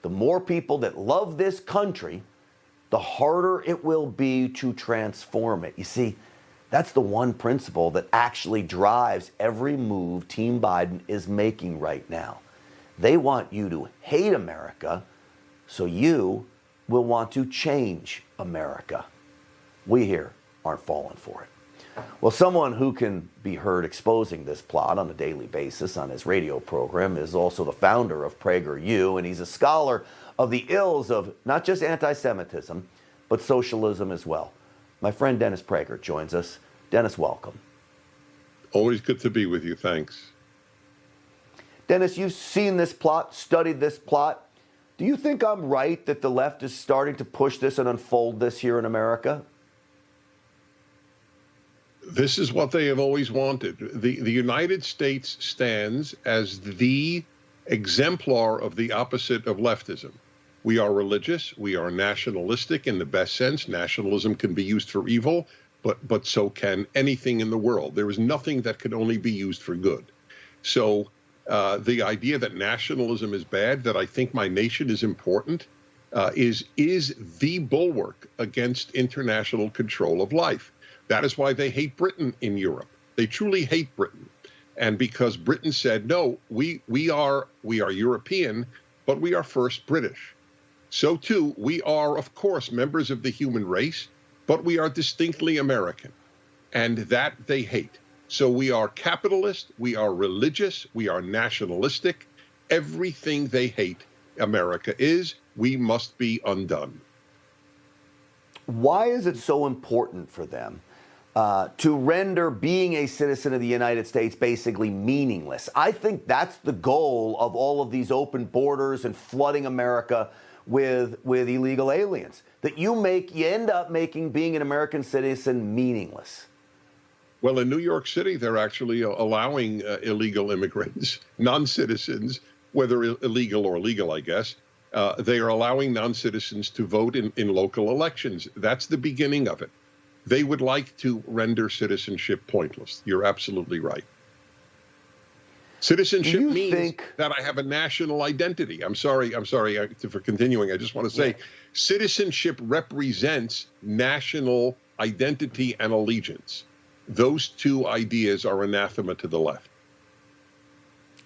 the more people that love this country, the harder it will be to transform it. You see, that's the one principle that actually drives every move Team Biden is making right now. They want you to hate America, so you will want to change America. We here aren't falling for it. Well, someone who can be heard exposing this plot on a daily basis on his radio program is also the founder of Prager U, and he's a scholar of the ills of not just anti-Semitism, but socialism as well. My friend Dennis Prager joins us. Dennis, welcome. Always good to be with you. Thanks. Dennis, you've seen this plot, studied this plot. Do you think I'm right that the left is starting to push this and unfold this here in America? This is what they have always wanted. The United States stands as the exemplar of the opposite of leftism. We are religious. We are nationalistic in the best sense. Nationalism can be used for evil, but so can anything in the world. There is nothing that can only be used for good. So the idea that nationalism is bad, that I think my nation is important, is the bulwark against international control of life. That is why they hate Britain in Europe. They truly hate Britain. And because Britain said, no, we are European, but we are first British. So too, we are, of course, members of the human race, but we are distinctly American. And that they hate. So we are capitalist, we are religious, we are nationalistic. Everything they hate America is, we must be undone. Why is it so important for them to render being a citizen of the United States basically meaningless? I think that's the goal of all of these open borders and flooding America with illegal aliens. That you end up making being an American citizen meaningless. Well, in New York City, they're actually allowing illegal immigrants, non-citizens, whether illegal or legal, I guess. They are allowing non-citizens to vote in local elections. That's the beginning of it. They would like to render citizenship pointless. You're absolutely right. Citizenship means that I have a national identity. I'm sorry for continuing. I just want to say citizenship represents national identity and allegiance. Those two ideas are anathema to the left.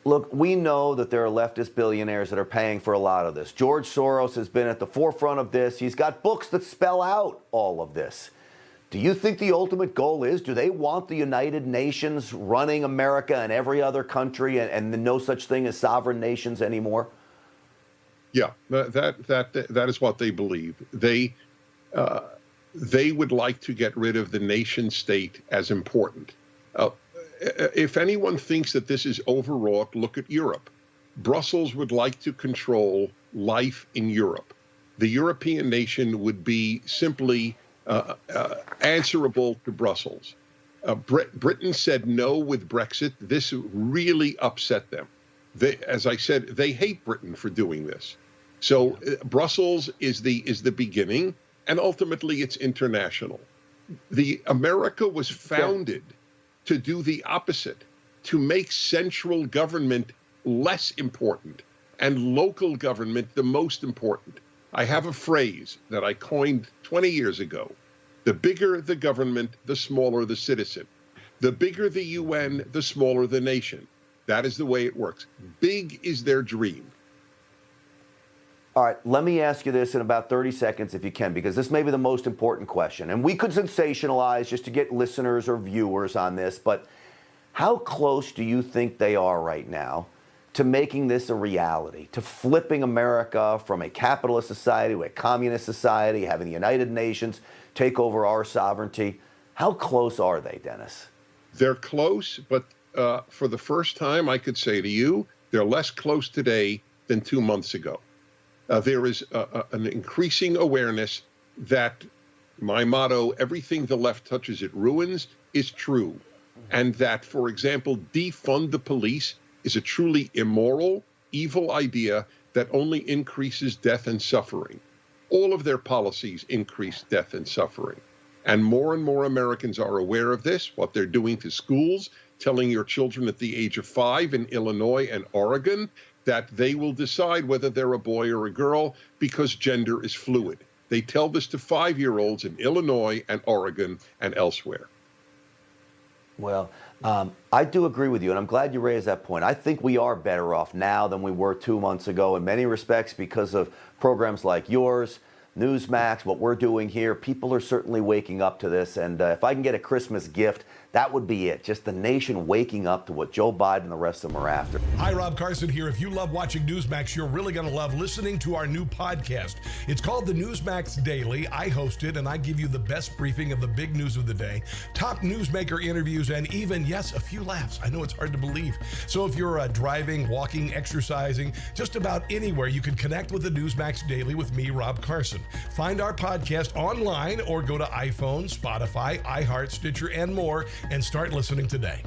Look, we know that there are leftist billionaires that are paying for a lot of this. George Soros has been at the forefront of this. He's got books that spell out all of this. Do you think the ultimate goal is, do they want the United Nations running America and every other country and no such thing as sovereign nations anymore? Yeah, that is what they believe. They would like to get rid of the nation state as important. If anyone thinks that this is overwrought, look at Europe. Brussels would like to control life in Europe. The European nation would be simply answerable to Brussels. Britain said no with Brexit. This really upset them. As I said, they hate Britain for doing this. So Brussels is the beginning, and ultimately it's international. America was founded to do the opposite, to make central government less important and local government the most important. I have a phrase that I coined 20 years ago. The bigger the government, the smaller the citizen. The bigger the UN, the smaller the nation. That is the way it works. Big is their dream. All right, let me ask you this in about 30 seconds if you can, because this may be the most important question. And we could sensationalize just to get listeners or viewers on this, but how close do you think they are right now to making this a reality, to flipping America from a capitalist society to a communist society, having the United Nations take over our sovereignty? How close are they, Dennis? They're close, but for the first time, I could say to you, they're less close today than 2 months ago. There is an increasing awareness that my motto, everything the left touches it ruins, is true. And that, for example, defund the police is a truly immoral, evil idea that only increases death and suffering. All of their policies increase death and suffering. And more Americans are aware of this, what they're doing to schools, telling your children at the age of 5 in Illinois and Oregon that they will decide whether they're a boy or a girl because gender is fluid. They tell this to 5-year-olds in Illinois and Oregon and elsewhere. Well, I do agree with you, and I'm glad you raised that point. I think we are better off now than we were 2 months ago in many respects because of programs like yours, Newsmax, what we're doing here. People are certainly waking up to this, and if I can get a Christmas gift, that would be it. Just the nation waking up to what Joe Biden and the rest of them are after. Hi, Rob Carson here. If you love watching Newsmax, you're really going to love listening to our new podcast. It's called the Newsmax Daily. I host it, and I give you the best briefing of the big news of the day, top newsmaker interviews, and even, yes, a few laughs. I know it's hard to believe. So if you're driving, walking, exercising, just about anywhere, you can connect with the Newsmax Daily with me, Rob Carson. Find our podcast online or go to iPhone, Spotify, iHeart, Stitcher, and more, and start listening today.